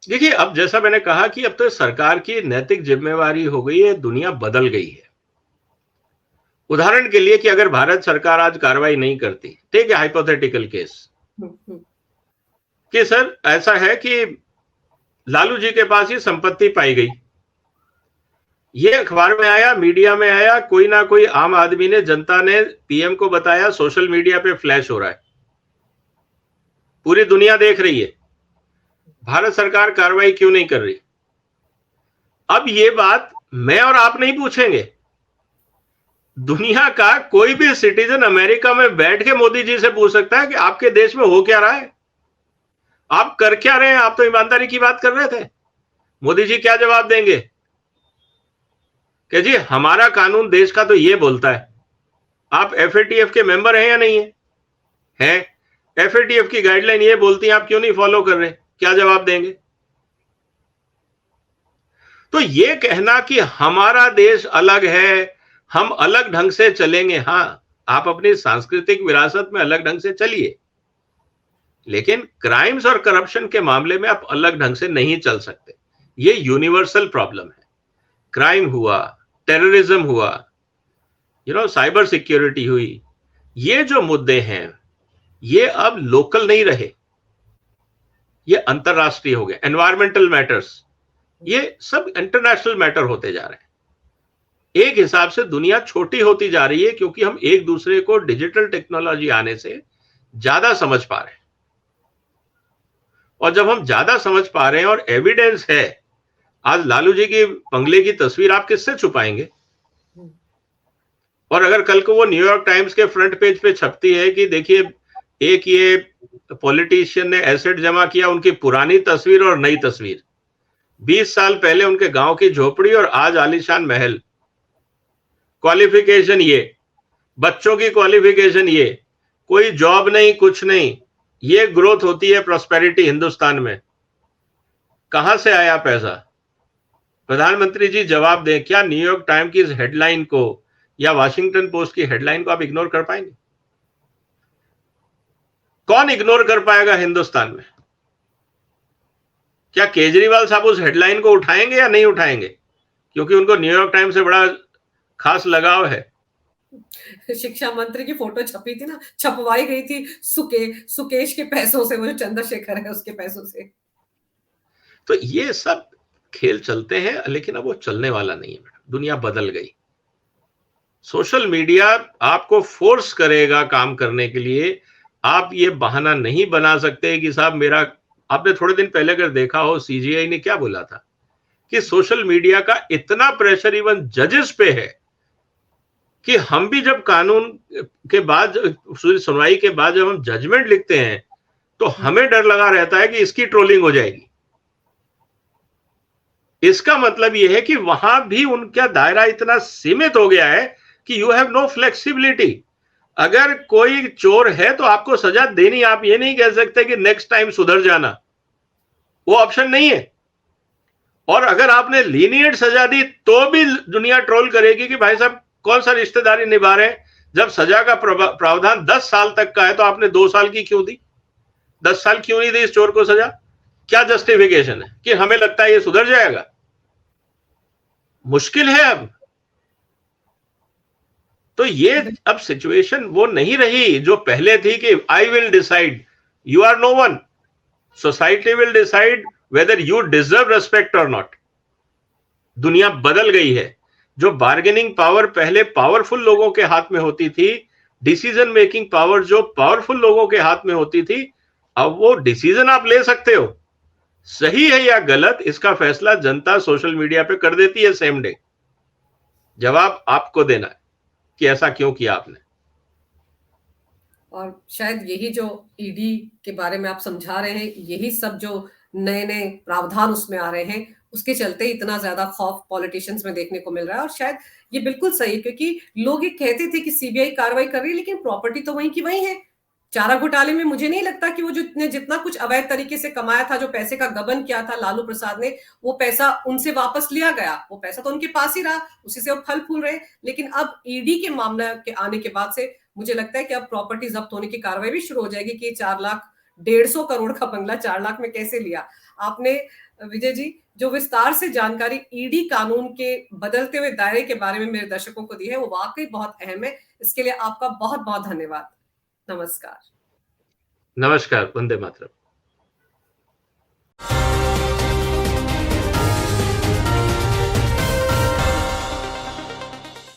देखिए, अब जैसा मैंने कहा कि अब तो सरकार की नैतिक जिम्मेवारी हो गई है, दुनिया बदल गई है। उदाहरण के लिए कि अगर भारत सरकार आज कार्रवाई नहीं करती, टेक ए हाइपोथेटिकल केस कि सर ऐसा है कि लालू जी के पास ही संपत्ति पाई गई, ये अखबार में आया, मीडिया में आया, कोई ना कोई आम आदमी ने, जनता ने पीएम को बताया, सोशल मीडिया पे फ्लैश हो रहा है, पूरी दुनिया देख रही है, भारत सरकार कार्रवाई क्यों नहीं कर रही? अब ये बात मैं और आप नहीं पूछेंगे, दुनिया का कोई भी सिटीजन अमेरिका में बैठ के मोदी जी से पूछ सकता है कि आपके देश में हो क्या रहा है, आप कर क्या रहे हैं, आप तो ईमानदारी की बात कर रहे थे। मोदी जी क्या जवाब देंगे कि जी हमारा कानून देश का तो ये बोलता है, आप एफएटीएफ के मेंबर हैं या नहीं है? हैं। एफएटीएफ की गाइडलाइन ये बोलती है, आप क्यों नहीं फॉलो कर रहे? क्या जवाब देंगे? तो ये कहना कि हमारा देश अलग है, हम अलग ढंग से चलेंगे, हाँ, आप अपनी सांस्कृतिक विरासत में अलग ढंग से चलिए, लेकिन क्राइम्स और करप्शन के मामले में आप अलग ढंग से नहीं चल सकते। ये यूनिवर्सल प्रॉब्लम है। क्राइम हुआ, टेररिज्म हुआ, साइबर सिक्योरिटी हुई, ये जो मुद्दे हैं ये अब लोकल नहीं रहे, ये अंतरराष्ट्रीय हो गए। एनवायरमेंटल मैटर्स, ये सब इंटरनेशनल मैटर होते जा रहे हैं। एक हिसाब से दुनिया छोटी होती जा रही है क्योंकि हम एक दूसरे को डिजिटल टेक्नोलॉजी आने से ज्यादा समझ पा रहे हैं। और जब हम ज्यादा समझ पा रहे हैं और एविडेंस है, आज लालू जी की बंगले की तस्वीर आप किससे छुपाएंगे? और अगर कल को वो न्यूयॉर्क टाइम्स के फ्रंट पेज पे छपती है कि देखिए एक ये पॉलिटिशियन ने एसेट जमा किया, उनकी पुरानी तस्वीर और नई तस्वीर, 20 साल पहले उनके गांव की झोपड़ी और आज आलीशान महल, क्वालिफिकेशन ये, बच्चों की क्वालिफिकेशन ये, कोई जॉब नहीं, कुछ नहीं, ये ग्रोथ होती है प्रॉस्पेरिटी हिंदुस्तान में। कहां से आया पैसा? प्रधानमंत्री जी जवाब दें, क्या न्यूयॉर्क टाइम की इस हेडलाइन को या वाशिंगटन पोस्ट की हेडलाइन को आप इग्नोर कर पाएंगे? कौन इग्नोर कर पाएगा हिंदुस्तान में? क्या केजरीवाल साहब उस हेडलाइन को उठाएंगे या नहीं उठाएंगे? क्योंकि उनको न्यूयॉर्क टाइम्स से बड़ा खास लगाव है। शिक्षा मंत्री की फोटो छपी थी ना, छपवाई गई थी सुकेश के पैसों से, वो जो चंद्रशेखर है उसके पैसों से। तो ये सब खेल चलते हैं, लेकिन अब वो चलने वाला नहीं है। दुनिया बदल गई। सोशल मीडिया आपको फोर्स करेगा काम करने के लिए। आप ये बहाना नहीं बना सकते कि साहब मेरा, आपने थोड़े दिन पहले अगर देखा हो सीजीआई ने क्या बोला था कि सोशल मीडिया का इतना प्रेशर इवन जजेस पे है कि हम भी जब कानून के बाद, सुनवाई के बाद जब हम जजमेंट लिखते हैं तो हमें डर लगा रहता है कि इसकी ट्रोलिंग हो जाएगी। इसका मतलब यह है कि वहां भी उनका दायरा इतना सीमित हो गया है कि यू हैव नो फ्लेक्सिबिलिटी। अगर कोई चोर है तो आपको सजा देनी, आप ये नहीं कह सकते कि नेक्स्ट टाइम सुधर जाना, वो ऑप्शन नहीं है। और अगर आपने लीनियंट सजा दी तो भी दुनिया ट्रोल करेगी कि भाई साहब कौन सा रिश्तेदारी निभा रहे हैं। जब सजा का प्रावधान 10 साल तक का है तो आपने 2 साल की क्यों दी? 10 साल क्यों नहीं दी इस चोर को सजा? क्या जस्टिफिकेशन है कि हमें लगता है ये सुधर जाएगा? मुश्किल है अब। तो ये अब सिचुएशन वो नहीं रही जो पहले थी कि I will decide, you are no one, society will decide whether you deserve respect or not. दुनिया बदल गई है। जो बार्गेनिंग पावर पहले पावरफुल लोगों के हाथ में होती थी, डिसीजन मेकिंग पावर जो पावरफुल लोगों के हाथ में होती थी, अब वो डिसीजन आप ले सकते हो, सही है या गलत, इसका फैसला जनता सोशल मीडिया पे कर देती है सेम डे। जवाब आपको देना है कि ऐसा क्यों किया आपने। और शायद यही जो ईडी के बारे में आप समझा रहे हैं, यही सब जो नए नए प्रावधान उसमें आ रहे हैं, उसके चलते इतना ज्यादा खौफ पॉलिटिशियंस में देखने को मिल रहा है। और शायद ये बिल्कुल सही, क्योंकि लोग ये कहते थे कि सीबीआई कार्रवाई कर रही है, लेकिन प्रॉपर्टी तो वहीं की वहीं है। चारा घोटाले में मुझे नहीं लगता कि वो जो जितना कुछ अवैध तरीके से कमाया था, जो पैसे का गबन किया था लालू प्रसाद ने, वो पैसा उनसे वापस लिया गया। वो पैसा तो उनके पास ही रहा, उसी से वो फल फूल रहे। लेकिन अब ईडी के मामले के आने के बाद से मुझे लगता है कि अब प्रॉपर्टी जब्त होने की कार्रवाई भी शुरू हो जाएगी कि 4 लाख 150 करोड़ का बंगला 4 लाख में कैसे लिया। आपने विजय जी जो विस्तार से जानकारी ईडी कानून के बदलते हुए दायरे के बारे में मेरे दर्शकों को दी है, वो वाकई बहुत अहम है। इसके लिए आपका बहुत बहुत धन्यवाद। नमस्कार। नमस्कार। वंदे मातरम।